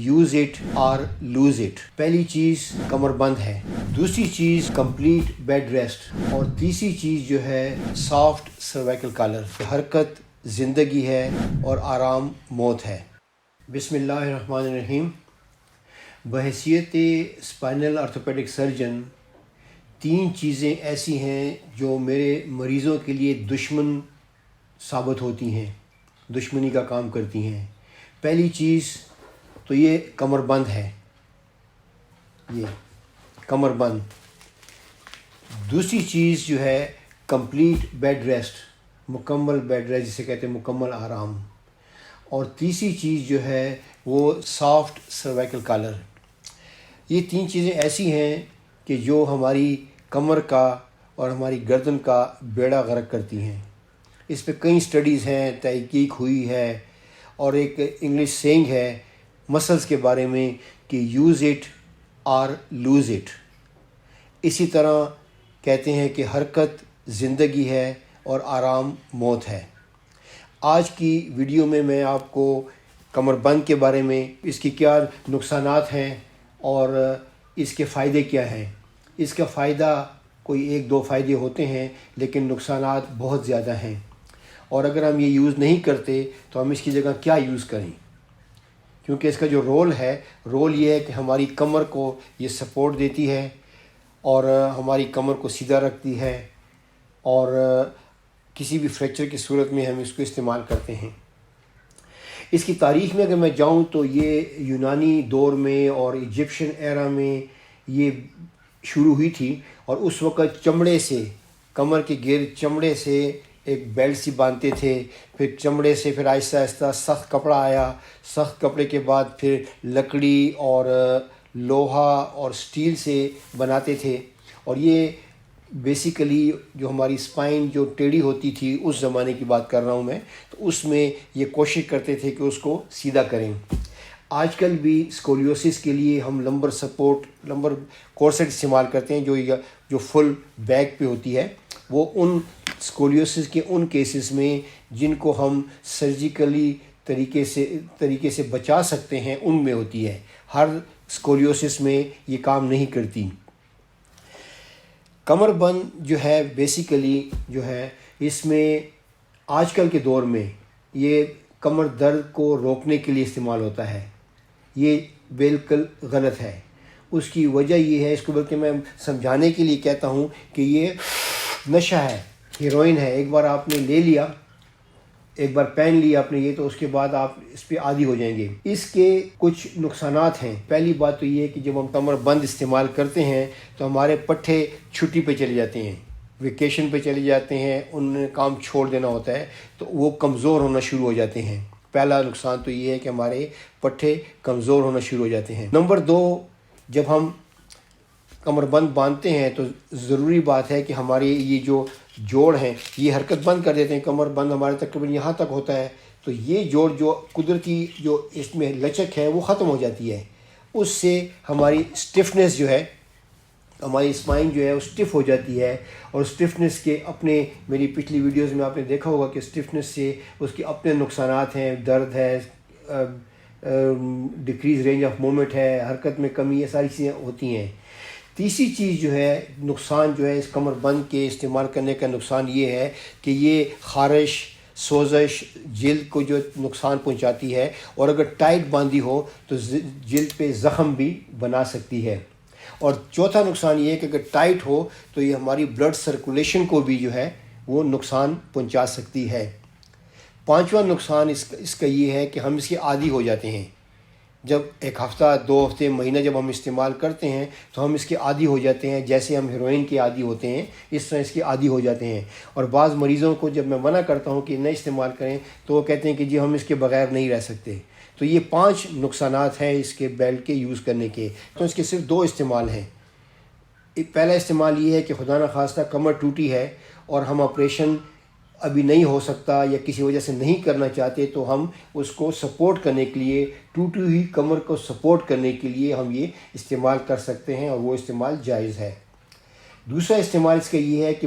Use it اور loose it. پہلی چیز کمر بند ہے، دوسری چیز کمپلیٹ بیڈ ریسٹ، اور تیسری چیز جو ہے سافٹ سرویکل کالر۔ حرکت زندگی ہے اور آرام موت ہے۔ بسم اللہ الرحمن الرحیم۔ بحیثیت اسپائنل آرتھوپیڈک سرجن 3 چیزیں ایسی ہیں جو میرے مریضوں کے لیے دشمن ثابت ہوتی ہیں، دشمنی کا کام کرتی ہیں۔ پہلی چیز تو یہ کمر بند ہے، یہ کمر بند۔ دوسری چیز جو ہے کمپلیٹ بیڈ ریسٹ، مکمل بیڈ ریسٹ جسے کہتے ہیں مکمل آرام، اور تیسری چیز جو ہے وہ سافٹ سرویکل کالر۔ یہ 3 چیزیں ایسی ہیں کہ جو ہماری کمر کا اور ہماری گردن کا بیڑا غرق کرتی ہیں۔ اس پہ کئی سٹڈیز ہیں، تحقیق ہوئی ہے، اور ایک انگلش سینگ ہے مسلز کے بارے میں کہ یوز اٹ اور لوز اٹ۔ اسی طرح کہتے ہیں کہ حرکت زندگی ہے اور آرام موت ہے۔ آج کی ویڈیو میں آپ کو کمر بند کے بارے میں، اس کی کیا نقصانات ہیں اور اس کے فائدے کیا ہیں۔ اس کا فائدہ کوئی 1-2 فائدے ہوتے ہیں، لیکن نقصانات بہت زیادہ ہیں، اور اگر ہم یہ یوز نہیں کرتے تو ہم اس کی جگہ کیا یوز کریں، کیونکہ اس کا جو رول یہ ہے کہ ہماری کمر کو یہ سپورٹ دیتی ہے اور ہماری کمر کو سیدھا رکھتی ہے، اور کسی بھی فریکچر کی صورت میں ہم اس کو استعمال کرتے ہیں۔ اس کی تاریخ میں اگر میں جاؤں تو یہ یونانی دور میں اور ایجپشن ایرا میں یہ شروع ہوئی تھی، اور اس وقت چمڑے سے، کمر کے گرد چمڑے سے ایک بیلٹ سی باندھتے تھے، پھر چمڑے سے پھر آہستہ آہستہ سخت کپڑا آیا، سخت کپڑے کے بعد پھر لکڑی اور لوہا اور سٹیل سے بناتے تھے، اور یہ بیسیکلی جو ہماری اسپائن جو ٹیڑھی ہوتی تھی اس زمانے کی بات کر رہا ہوں میں، تو اس میں یہ کوشش کرتے تھے کہ اس کو سیدھا کریں۔ آج کل بھی اسکولیوسس کے لیے ہم لمبر کورسٹ استعمال کرتے ہیں جو فل بیک پہ ہوتی ہے۔ وہ ان اسکولیوسس کے ان کیسز میں جن کو ہم سرجیکلی طریقے سے بچا سکتے ہیں ان میں ہوتی ہے، ہر اسکولیوسس میں یہ کام نہیں کرتی۔ کمر بند جو ہے بیسیکلی جو ہے، اس میں آج کل کے دور میں یہ کمر درد کو روکنے کے لیے استعمال ہوتا ہے۔ یہ بالکل غلط ہے۔ اس کی وجہ یہ ہے، اس کو بلکہ میں سمجھانے کے لیے کہتا ہوں کہ یہ نشہ ہے، ہیروئن ہے۔ ایک بار آپ نے لے لیا، ایک بار پہن لیا آپ نے یہ، تو اس کے بعد آپ اس پہ عادی ہو جائیں گے۔ اس کے کچھ نقصانات ہیں۔ پہلی بات تو یہ ہے کہ جب ہم کمر بند استعمال کرتے ہیں تو ہمارے پٹھے چھٹی پہ چلے جاتے ہیں، ویکیشن پہ چلے جاتے ہیں، ان نے کام چھوڑ دینا ہوتا ہے، تو وہ کمزور ہونا شروع ہو جاتے ہیں۔ پہلا نقصان تو یہ ہے کہ ہمارے پٹھے کمزور ہونا شروع ہو جاتے ہیں۔ نمبر 2، جب ہم کمر بند باندھتے ہیں تو ضروری بات ہے کہ ہمارے یہ جو جوڑ ہیں یہ حرکت بند کر دیتے ہیں۔ کمر بند ہمارے تقریباً یہاں تک ہوتا ہے، تو یہ جوڑ جو قدرتی جو اس میں لچک ہے وہ ختم ہو جاتی ہے۔ اس سے ہماری سٹفنس جو ہے، ہماری اسپائن جو ہے وہ سٹف ہو جاتی ہے، اور سٹفنس کے اپنے، میری پچھلی ویڈیوز میں آپ نے دیکھا ہوگا کہ سٹفنس سے اس کے اپنے نقصانات ہیں، درد ہے، ڈیکریز رینج آف موومنٹ ہے، حرکت میں کمی، یہ ساری چیزیں ہوتی ہیں۔ تیسری چیز جو ہے، نقصان جو ہے اس کمر بند کے استعمال کرنے کا نقصان یہ ہے کہ یہ خارش، سوزش، جلد کو جو نقصان پہنچاتی ہے، اور اگر ٹائٹ باندھی ہو تو جلد پہ زخم بھی بنا سکتی ہے۔ اور چوتھا نقصان یہ ہے کہ اگر ٹائٹ ہو تو یہ ہماری بلڈ سرکولیشن کو بھی جو ہے وہ نقصان پہنچا سکتی ہے۔ پانچواں نقصان اس کا یہ ہے کہ ہم اس کے عادی ہو جاتے ہیں۔ جب 1 ہفتہ، 2 ہفتے، مہینہ جب ہم استعمال کرتے ہیں تو ہم اس کے عادی ہو جاتے ہیں، جیسے ہم ہیروئن کے عادی ہوتے ہیں اس طرح اس کے عادی ہو جاتے ہیں۔ اور بعض مریضوں کو جب میں منع کرتا ہوں کہ نہیں استعمال کریں تو وہ کہتے ہیں کہ جی ہم اس کے بغیر نہیں رہ سکتے۔ تو یہ 5 نقصانات ہیں اس کے بیلٹ کے یوز کرنے کے۔ تو اس کے صرف 2 استعمال ہیں۔ پہلا استعمال یہ ہے کہ خدا نخواستہ کمر ٹوٹی ہے اور ہم آپریشن ابھی نہیں ہو سکتا یا کسی وجہ سے نہیں کرنا چاہتے، تو ہم اس کو سپورٹ کرنے کے لیے، ٹوٹی ہوئی کمر کو سپورٹ کرنے کے لیے ہم یہ استعمال کر سکتے ہیں، اور وہ استعمال جائز ہے۔ دوسرا استعمال اس کا یہ ہے کہ